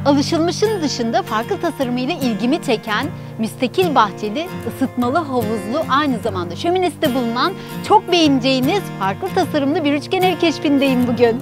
Alışılmışın dışında farklı tasarımıyla ilgimi çeken müstakil bahçeli, ısıtmalı havuzlu, aynı zamanda şöminesi de bulunan çok beğeneceğiniz farklı tasarımlı bir üçgen ev keşfindeyim bugün.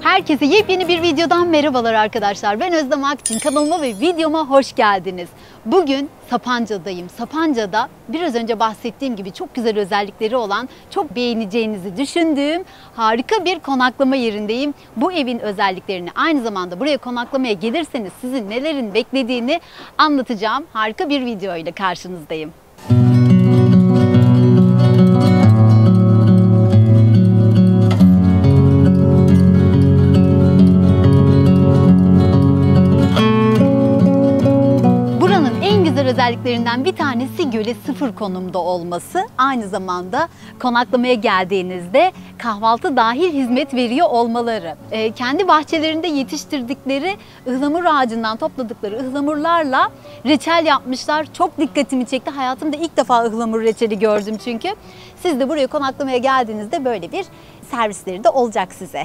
Herkese yepyeni bir videodan merhabalar arkadaşlar. Ben Özlem Akçin. Kanalıma ve videoma hoş geldiniz. Bugün Sapanca'dayım. Sapanca'da biraz önce bahsettiğim gibi çok güzel özellikleri olan, çok beğeneceğinizi düşündüğüm harika bir konaklama yerindeyim. Bu evin özelliklerini, aynı zamanda buraya konaklamaya gelirseniz sizin nelerin beklediğini anlatacağım harika bir video ile karşınızdayım. Özelliklerinden bir tanesi göle sıfır konumda olması. Aynı zamanda konaklamaya geldiğinizde kahvaltı dahil hizmet veriyor olmaları. Kendi bahçelerinde yetiştirdikleri ıhlamur ağacından topladıkları ıhlamurlarla reçel yapmışlar. Çok dikkatimi çekti. Hayatımda ilk defa ıhlamur reçeli gördüm çünkü. Siz de buraya konaklamaya geldiğinizde böyle bir servisleri de olacak size.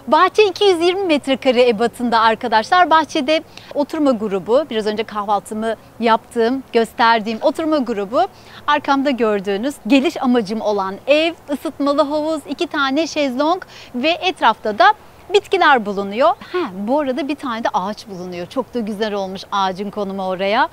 Bahçe 220 metrekare ebatında arkadaşlar. Bahçede oturma grubu, biraz önce kahvaltımı yaptığım, gösterdiğim oturma grubu, arkamda gördüğünüz geliş amacım olan ev, ısıtmalı havuz, 2 tane şezlong ve etrafta da bitkiler bulunuyor. Bu arada bir tane de ağaç bulunuyor. Çok da güzel olmuş ağacın konumu oraya.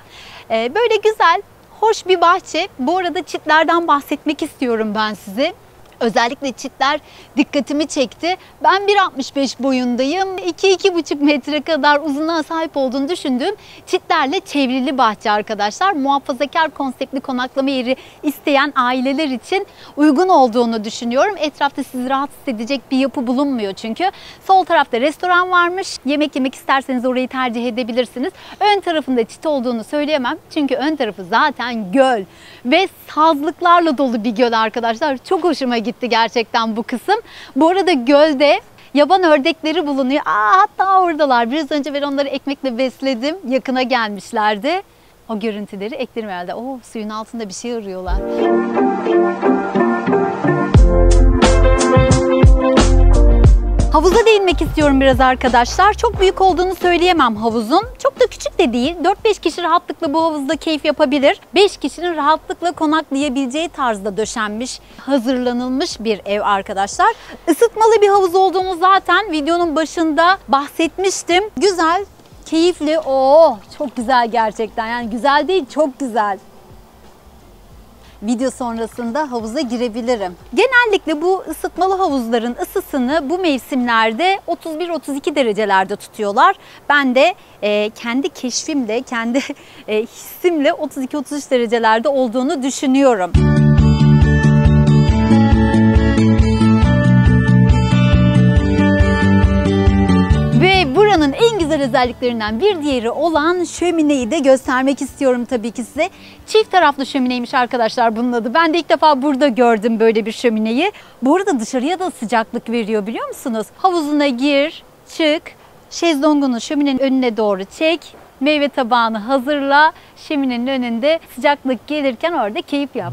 Böyle güzel, hoş bir bahçe. Bu arada çitlerden bahsetmek istiyorum ben size. Özellikle çitler dikkatimi çekti. Ben 1.65 boyundayım. 2-2,5 metre kadar uzunluğa sahip olduğunu düşündüğüm çitlerle çevrili bahçe arkadaşlar. Muhafazakar konseptli konaklama yeri isteyen aileler için uygun olduğunu düşünüyorum. Etrafta sizi rahatsız edecek bir yapı bulunmuyor çünkü. Sol tarafta restoran varmış. Yemek yemek isterseniz orayı tercih edebilirsiniz. Ön tarafında çit olduğunu söyleyemem. Çünkü ön tarafı zaten göl ve sazlıklarla dolu bir göl arkadaşlar. Çok hoşuma gitti gerçekten bu kısım. Bu arada gölde yaban ördekleri bulunuyor. Hatta oradalar. Biraz önce ben onları ekmekle besledim. Yakına gelmişlerdi. O görüntüleri eklerim herhalde. Suyun altında bir şey arıyorlar. Havuza değinmek istiyorum biraz arkadaşlar. Çok büyük olduğunu söyleyemem havuzun. Çok da küçük de değil. 4-5 kişi rahatlıkla bu havuzda keyif yapabilir. 5 kişinin rahatlıkla konaklayabileceği tarzda döşenmiş, hazırlanılmış bir ev arkadaşlar. Isıtmalı bir havuz olduğunu zaten videonun başında bahsetmiştim. Güzel, keyifli. Çok güzel gerçekten. Yani güzel değil, çok güzel. Video sonrasında havuza girebilirim. Genellikle bu ısıtmalı havuzların ısısını bu mevsimlerde 31-32 derecelerde tutuyorlar. Ben de kendi keşfimle, kendi hissimle 32-33 derecelerde olduğunu düşünüyorum. Ve buranın en güzel özelliklerinden bir diğeri olan şömineyi de göstermek istiyorum tabii ki size. Çift taraflı şömineymiş arkadaşlar bunun adı. Ben de ilk defa burada gördüm böyle bir şömineyi. Bu arada dışarıya da sıcaklık veriyor biliyor musunuz? Havuzuna gir, çık, şezlongunu şöminenin önüne doğru çek, meyve tabağını hazırla, şöminenin önünde sıcaklık gelirken orada keyif yap.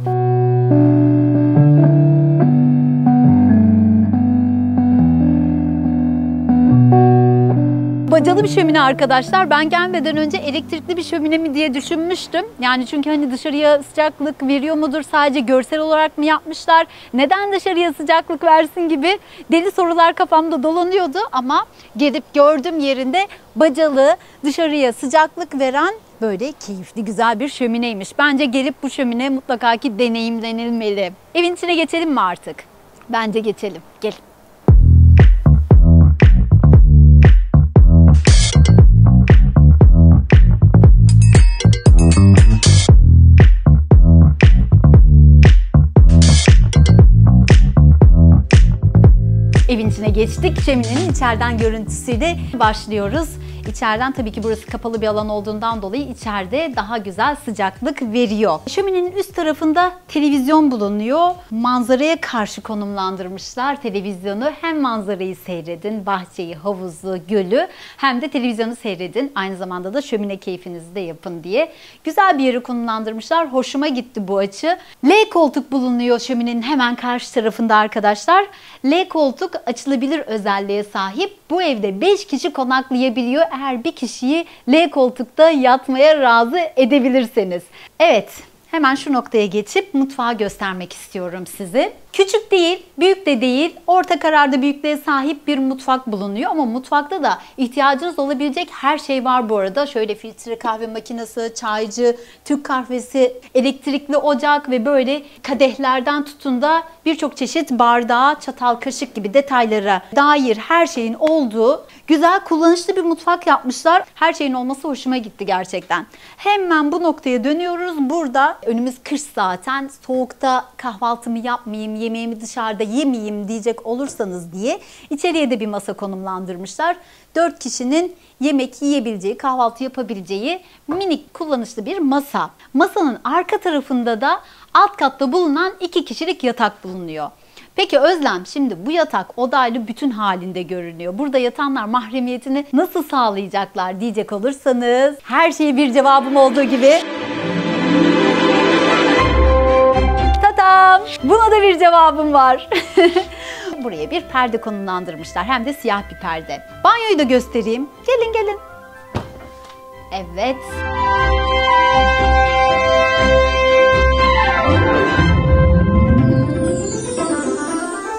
Bacalı bir şömine arkadaşlar. Ben gelmeden önce elektrikli bir şömine mi diye düşünmüştüm. Yani çünkü hani dışarıya sıcaklık veriyor mudur? Sadece görsel olarak mı yapmışlar? Neden dışarıya sıcaklık versin gibi deli sorular kafamda dolanıyordu. Ama gelip gördüm yerinde bacalı, dışarıya sıcaklık veren böyle keyifli güzel bir şömineymiş. Bence gelip bu şömine mutlaka ki deneyimlenilmeli. Evin içine geçelim mi artık? Bence geçelim. Gelin. Evin içine geçtik. Şöminenin içeriden görüntüsüyle başlıyoruz. İçeriden tabii ki burası kapalı bir alan olduğundan dolayı içeride daha güzel sıcaklık veriyor. Şöminenin üst tarafında televizyon bulunuyor. Manzaraya karşı konumlandırmışlar televizyonu. Hem manzarayı seyredin, bahçeyi, havuzu, gölü, hem de televizyonu seyredin. Aynı zamanda da şömine keyfinizi de yapın diye. Güzel bir yere konumlandırmışlar. Hoşuma gitti bu açı. L koltuk bulunuyor şöminenin hemen karşı tarafında arkadaşlar. L koltuk açılabilir özelliğe sahip. Bu evde 5 kişi konaklayabiliyor eğer bir kişiyi L koltukta yatmaya razı edebilirseniz. Evet, hemen şu noktaya geçip mutfağı göstermek istiyorum size. Küçük değil, büyük de değil, orta kararda büyüklüğe sahip bir mutfak bulunuyor. Ama mutfakta da ihtiyacınız olabilecek her şey var bu arada. Şöyle filtre kahve makinesi, çaycı, Türk kahvesi, elektrikli ocak ve böyle kadehlerden tutun da birçok çeşit bardağı, çatal, kaşık gibi detaylara dair her şeyin olduğu güzel, kullanışlı bir mutfak yapmışlar. Her şeyin olması hoşuma gitti gerçekten. Hemen bu noktaya dönüyoruz. Burada önümüz kış zaten. Soğukta kahvaltımı yapmayayım, yemeğimi dışarıda yemeyeyim diyecek olursanız diye içeriye de bir masa konumlandırmışlar. 4 kişinin yemek yiyebileceği, kahvaltı yapabileceği minik kullanışlı bir masa. Masanın arka tarafında da alt katta bulunan 2 kişilik yatak bulunuyor. Peki Özlem, şimdi bu yatak odaylı bütün halinde görünüyor. Burada yatanlar mahremiyetini nasıl sağlayacaklar diyecek olursanız her şeye bir cevabım olduğu gibi tadam! Buna da bir cevabım var. Buraya bir perde konumlandırmışlar. Hem de siyah bir perde. Banyoyu da göstereyim. Gelin gelin. Evet.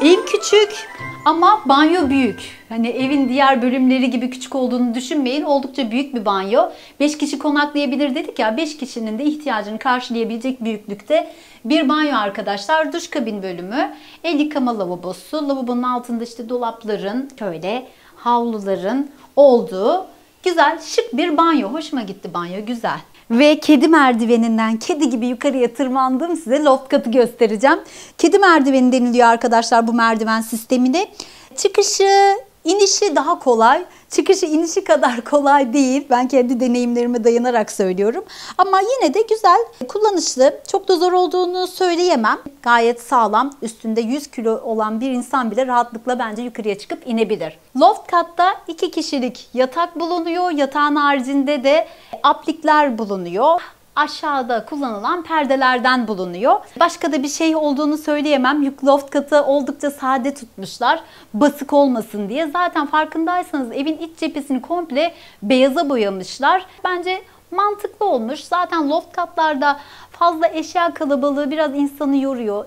Ev küçük ama banyo büyük. Hani evin diğer bölümleri gibi küçük olduğunu düşünmeyin. Oldukça büyük bir banyo. 5 kişi konaklayabilir dedik ya. 5 kişinin de ihtiyacını karşılayabilecek büyüklükte bir banyo arkadaşlar. Duş kabin bölümü, el yıkama lavabosu, lavabonun altında işte dolapların, şöyle havluların olduğu güzel, şık bir banyo. Hoşuma gitti banyo, güzel. Ve kedi merdiveninden kedi gibi yukarıya tırmandım. Size loft katı göstereceğim. Kedi merdiveni deniliyor arkadaşlar bu merdiven sistemine. Çıkışı, inişi daha kolay. Çıkışı inişi kadar kolay değil. Ben kendi deneyimlerime dayanarak söylüyorum. Ama yine de güzel, kullanışlı. Çok da zor olduğunu söyleyemem. Gayet sağlam. Üstünde 100 kilo olan bir insan bile rahatlıkla bence yukarıya çıkıp inebilir. Loft katta 2 kişilik yatak bulunuyor. Yatağın haricinde de aplikler bulunuyor. Aşağıda kullanılan perdelerden bulunuyor. Başka da bir şey olduğunu söyleyemem. Loft katı oldukça sade tutmuşlar. Basık olmasın diye. Zaten farkındaysanız evin iç cephesini komple beyaza boyamışlar. Bence mantıklı olmuş. Zaten loft katlarda fazla eşya kalabalığı biraz insanı yoruyor.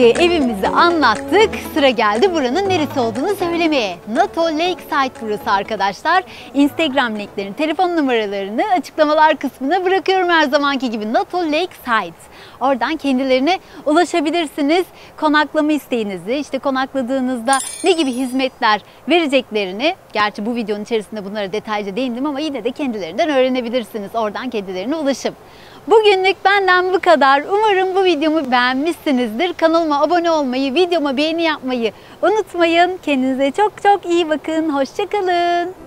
Evimizi anlattık. Sıra geldi buranın neresi olduğunu söylemeye. NATO Lakeside burası arkadaşlar. Instagram linklerini, telefon numaralarını açıklamalar kısmına bırakıyorum her zamanki gibi. NATO Lakeside. Oradan kendilerine ulaşabilirsiniz. Konaklama isteğinizi, işte konakladığınızda ne gibi hizmetler vereceklerini, gerçi bu videonun içerisinde bunlara detaylıca değindim ama yine de kendilerinden öğrenebilirsiniz. Oradan kendilerine ulaşıp. Bugünlük benden bu kadar. Umarım bu videomu beğenmişsinizdir. Kanalıma abone olmayı, videoma beğeni yapmayı unutmayın. Kendinize çok çok iyi bakın. Hoşça kalın.